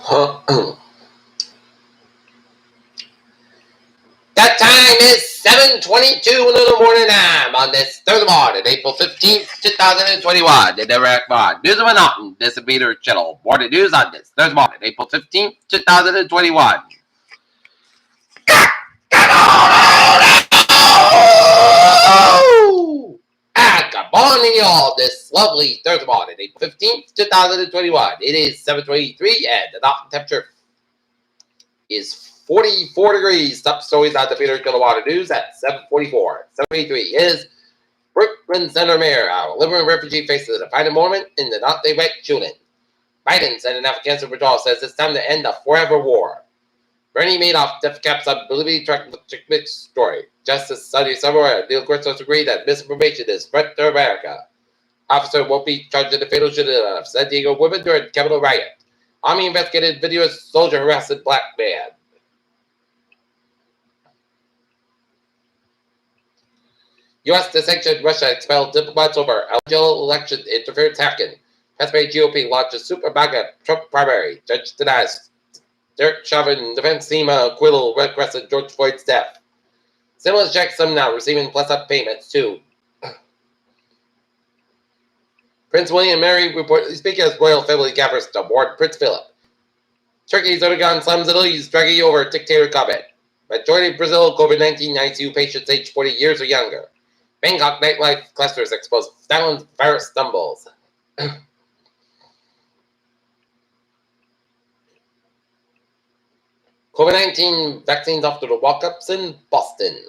That time is 7:22 in the morning time on this Thursday morning, April 15th, 2021. The Direct Mod News of Mountain, this is Peter Channel. Morning news on this Thursday morning, April 15th, 2021. Good morning, y'all. This lovely Thursday morning, April 15th, 2021. It is 7:23 and the mountain temperature is 44 degrees. Top stories on the Peter Kilowatt News at 7:44. 7:23 is Brooklyn Center Mayor. Our Liberian refugee faces a defining moment in the not they wet shooting. Biden said an Afghanistan withdrawal says it's time to end a forever war. Bernie Madoff death caps up Bolivia track story. Justice Sunday Samoa Neil Corsos agreed that misinformation is a threat to America. Officer won't be charged in the fatal shooting of San Diego women during Capitol riot. Army investigated video of soldier harassing black man. U.S. to sanction Russia expelled diplomats over illegal election interference hacking. Pennsylvania GOP launches super MAGA Trump primary. Judge denies Derek Chauvin defense team acquittal requested George Floyd's death. Stimulus checks some now receiving plus-up payments too. Prince William and Mary reportedly speak as royal family gathers to mourn Prince Philip. Turkey's Erdogan slams Italy's Draghi over dictator comment. Majority of Brazil COVID-19 ICU patients aged 40 years or younger. Bangkok nightlife clusters expose Thailand's virus stumbles. COVID-19 vaccines off to the walk-ups in Boston.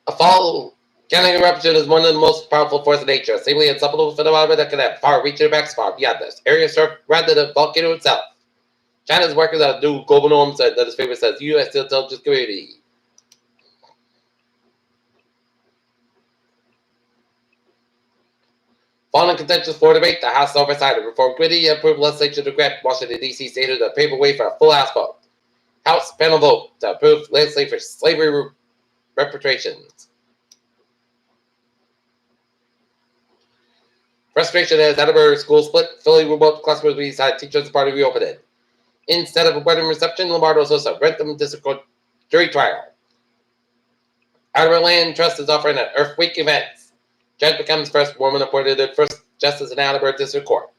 A volcanic eruption is one of the most powerful forces of nature, seemingly unstoppable phenomenon that can have far-reaching impacts far beyond this area served rather than the volcano itself. China's working on new global norms that this paper says U.S. intelligence community. Following contentious floor debate, the House Oversight and Reform Committee approved legislation to grant Washington, D.C. stated a paper way for a full House vote. House panel vote to approve legislation for slavery reparations. Frustration as Edinburgh school split, Philly remote classrooms beside teachers party reopening. Instead of a wedding reception, Lombardo's hosts a Rentham District Court jury trial. Edinburgh Land Trust is offering an Earth Week event. Judge becomes first woman appointed the first justice in Edinburgh District Court.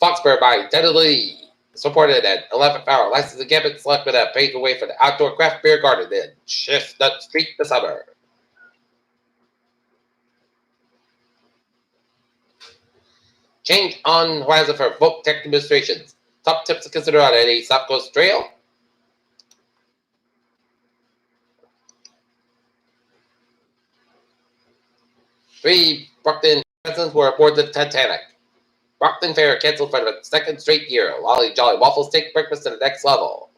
Foxburg by tentatively supported at 11th hour. Licensing Gambit selected a paved the way for the outdoor craft beer garden in Chestnut Street this summer. Change on horizon for vote tech administrations. Top tips to consider on any South Coast trail. Three Brockton residents were aboard the Titanic. Brockton Fair canceled for the second straight year. Lolly Jolly Waffles take breakfast to the next level.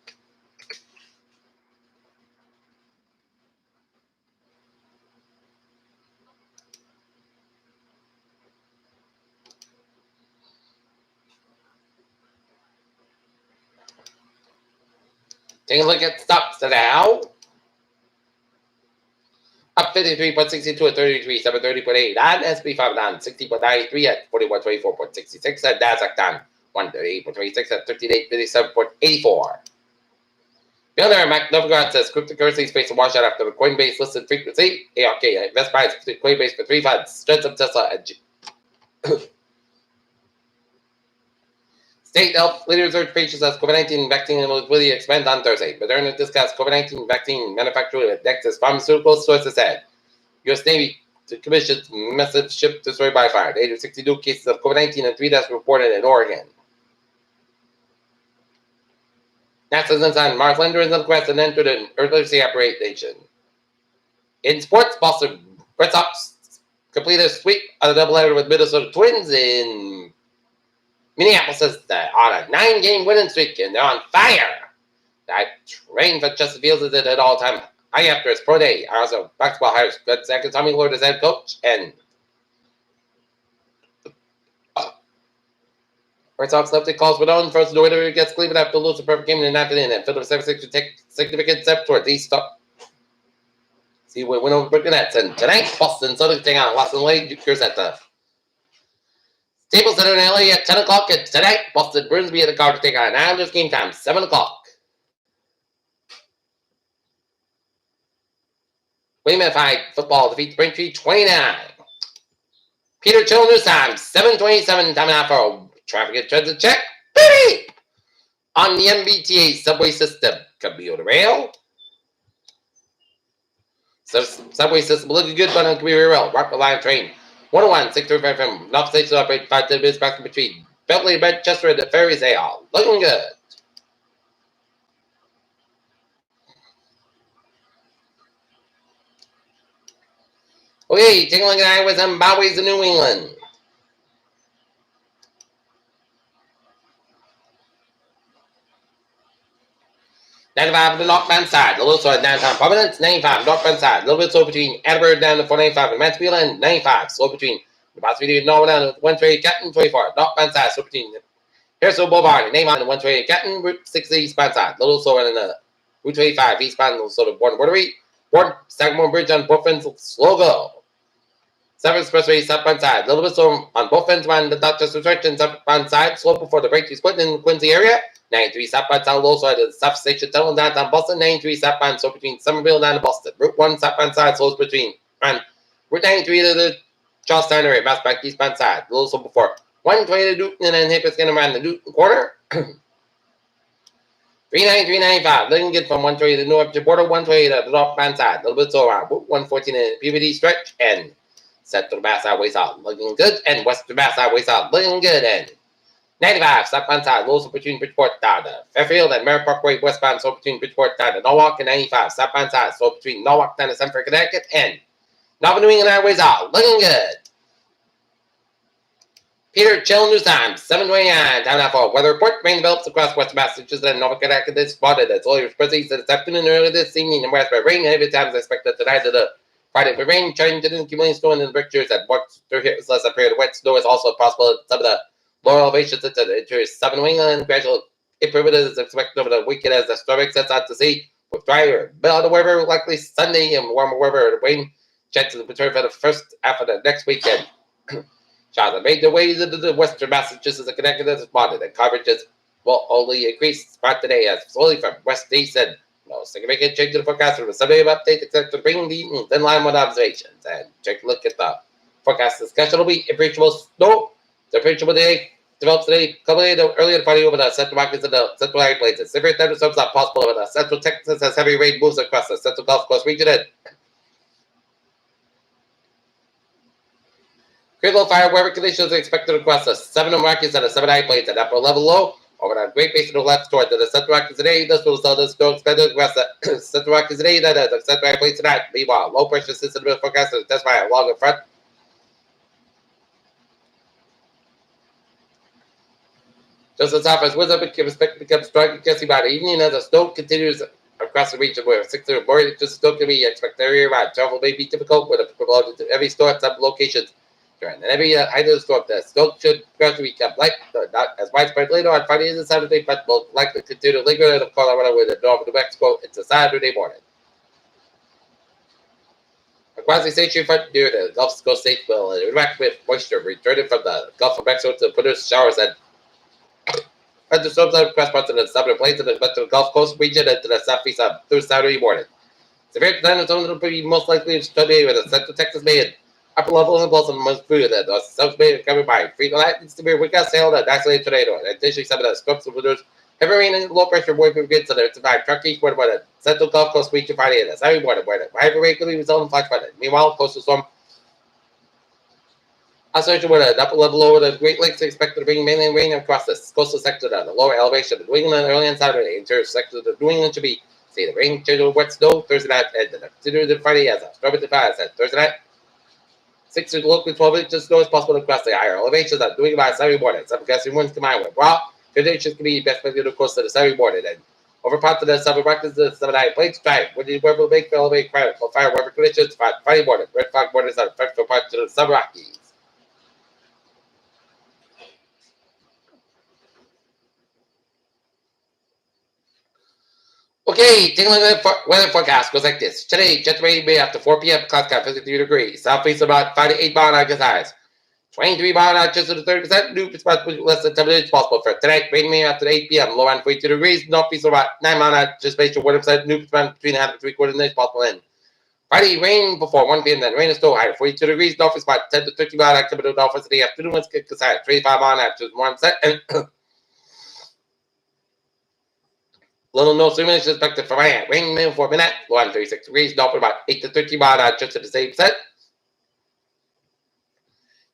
Take a look at stocks now. Up 53.62 at 33.730.8 on SP 5 down 60.93 at 4124.66 and Nasdaq down 138.26 at 3857.84. Billionaire Mac Novogratz says cryptocurrencies face a washout after the Coinbase listed frequency. ARK invest price Coinbase for 3 funds. Strength of Tesla and State health leaders urge patients as COVID-19 vaccine eligibility expands on Thursday. Moderna discussed COVID-19 vaccine manufacturing with Nexus Pharmaceutical sources said. U.S. Navy commissions massive ship destroyed by fire. 862 cases of COVID-19 and 3 deaths reported in Oregon. NASA's ensign Mars lander is unquestioned and entered an emergency operation. In sports, Boston Red Sox completed a sweep of the doubleheader with Minnesota Twins in Minneapolis is on a 9-game winning streak, and they're on fire. That train for Justin Fields is at an all-time high after his pro day. Also, basketball hires good second Tommy Lord as head coach, and Red Sox lefty calls for no first winner against Cleveland after losing a perfect game in the 9th inning, and Philadelphia 76 to take significant step towards East See what went over Brooklyn Nets. And tonight, Boston Celtics take on Los Angeles Lakers at the Staples Center in LA at 10 o'clock. And tonight, Boston Bruins be at the Card to take on Islanders game time, 7 o'clock. Weymouth High football defeats Braintree 29. Peter Children's time, 7:27, time out for a traffic and transit check. Baby! On the MBTA subway system, commuter rail. Subway system looking good, but on commuter rail. Rockville Line train 101, 635 from North Station operate 5 minutes back between Beverly and Manchester and the ferries. They are looking good. Okay, taking a look at Iowa, Zimbabwe's in New England. 95 on the northbound side, a little slow at downtown Providence. 95 northbound side, a little bit slow between Attleboro down to 495 and Mansfield, and 95 slow between the possibility of Norwood down to 128 Canton, 24 northbound side, slow between Harrisville Boulevard and Name on the 128 Canton, Route 6 eastbound side, a little slower than the Route 25 eastbound, a little slow to Border Sagamore Bridge on both ends, slow go. 7 Expressway southbound side, a little bit slow on both ends on the Dutchess Restriction southbound side, slow before the break to split in the Quincy area. 93 southbound south low side of the South Station Tunnel downtown Boston. 93 southbound slow between Somerville down to Boston. Route 1 southbound side slows between and Route 93 to the Charlestown area. Bounce back eastbound side. A little slow before 120 to Newton and then Hipper's going around the Newton corner. 39395. Looking good from 120 to the North border. 120 to the northbound side. A little bit slow around Route 114 and PVD stretch and Central Mass Highway South. Looking good. And Western Mass Highway South. Looking good. And 95, southbound side, low between Bridgeport down to Fairfield and Merritt Parkway, westbound, slow between Bridgeport down to Norwalk, and 95, southbound side, slow between Norwalk down to Central Connecticut, and Northern New England Highways out, looking good. Peter Chill News Time, 7:29, time now for a weather report. Rain develops across western Massachusetts and Northern Connecticut this spotted as early as this afternoon and early this evening, and widespread rain, and heavy times expected tonight to the Friday. The rain changing to the accumulating snow in the pictures that works through here is less a period of wet snow is also possible at some of the lower elevations into the interior southern New England. Gradual improvement is expected over the weekend as the storm sets out to sea with drier, milder weather, likely Sunday and warmer weather. Rain chances of return for the first half of the next weekend. Showers made their way into the western Massachusetts and Connecticut this morning. The coverages will only increase throughout today as slowly from west to east and no significant change to the forecast from the Sunday update except to bring the in line with observations. And take a look at the forecast discussion. Will be appreciable snow. The appreciable day develops today, coming early in the party over the central markets and the central high places. Severe thunderstorms are possible over the central Texas as heavy rain moves across the central Gulf Coast region. And critical fire weather conditions are expected across the 7 markets and the 7 high plains at upper level low over the Great Basin to the left toward the central Rockies today. This will sell this storm expected across the central Rockies today, then the central high plains tonight. Meanwhile, low pressure system forecast is that's why along in front. Just as south as winds expected to become strong against by the evening as the snow continues across the region where 6 or more inches of snow can be expected area around. Travel may be difficult with a heavy snow at some locations. During the heavy height of the storm, the snow should gradually become light, not as widespread later on Friday and Saturday, but will likely continue to linger in the Colorado with the north of New Mexico into Saturday morning. A quasi-stationary front near the Gulf Coast state will interact with moisture returning from the Gulf of Mexico to produce showers and thunderstorms across parts of the southern plains and the Gulf Coast region and to the southeast through Saturday morning. Severe thunderstorms will be most likely today with the central Texas Bay and upper level impulse of the most food that the South Bay coming by. Frequent lightning, severe wind gusts, hail, and isolated tornado. Additionally, some of the storms will produce heavy rain and low pressure wind begins to survive truck east morning by the central Gulf Coast region Friday and the Saturday morning where the heavy rain could be resulting in flash flooding. Meanwhile, coastal storm associated with an upper level over the Great Lakes expected to bring mainland rain across the coastal sector of the lower elevation of New England early on Saturday. Interior sector of New England should be see the rain change to wet snow Thursday night and the Friday as a storm defies at Thursday night. 6 to local 12 inches of snow is possible across the higher elevations of New England by Saturday morning. Some gusty winds combined with raw conditions can be best expected across the Saturday morning and over parts of the southern markets the 7 high plains dry. Windy weather will make elevate climate for fire weather conditions Friday morning. Red fog borders on central parts of the Southern Rockies. Okay, taking a look at the weather forecast. Goes like this. Today, jet rain may after 4 p.m. Clouds got 53 degrees. Southeast about 5 to 8 mile an hour highs. 23 mile an hour just to the 30%. New spots less than 10 minutes possible for tonight. Rain may after 8 p.m. Low around 42 degrees. Northeast about 9 mile an hour just based on what percent. New spots between half and 3/4 minutes possible in. Friday, rain before 1 p.m. Then rain is still high. 42 degrees. Northeast about 10 to 50 mile an hour. Typical northwest of the afternoon. Let's get high. 25 mile an hour just 1%. Little no swimmers expected for Miami. Rain minimum for midnight, low on 36 degrees, north about 8 to 13 mile an hour, just at the same percent.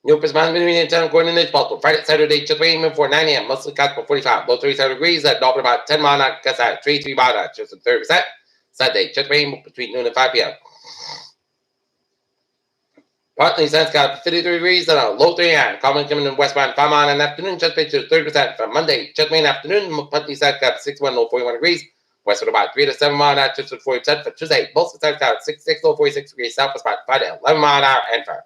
New Prisman between 10 coordinates possible. Friday, Saturday, just rain minimum for 9 a.m. Mostly clouds for 45, low 37 degrees, at north about 10 mile an hour, gust out 33 mile an hour, just at 30%. Sunday, just rain between noon and 5 p.m. Partly sun's got 53 degrees and a low 39. Common coming in westbound 5 mile in the afternoon, just pitch to 30% for Monday. Just rain afternoon, partly sun's got 61, low 41 degrees. West about 3 to 7 mile an hour, just at 40% for Tuesday. Most of the sun's got 66, low 46 degrees. South was about 5 to 11 mile an hour and for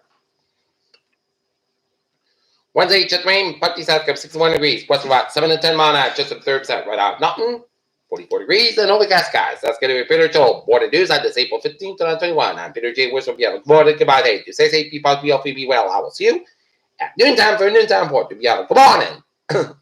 Wednesday, just rain, partly sun's got 61 degrees. West about 7 to 10 mile an hour, just at 30%. Right out Norton, 44 degrees and overcast skies. That's going to be Peter Joel. Border news on this April 15th, 2021. I'm Peter J. Wilson. More than goodbye. Hey, you stay safe, be positive, be healthy, be well. I will see you at noontime for a noontime report. To be out. Good morning.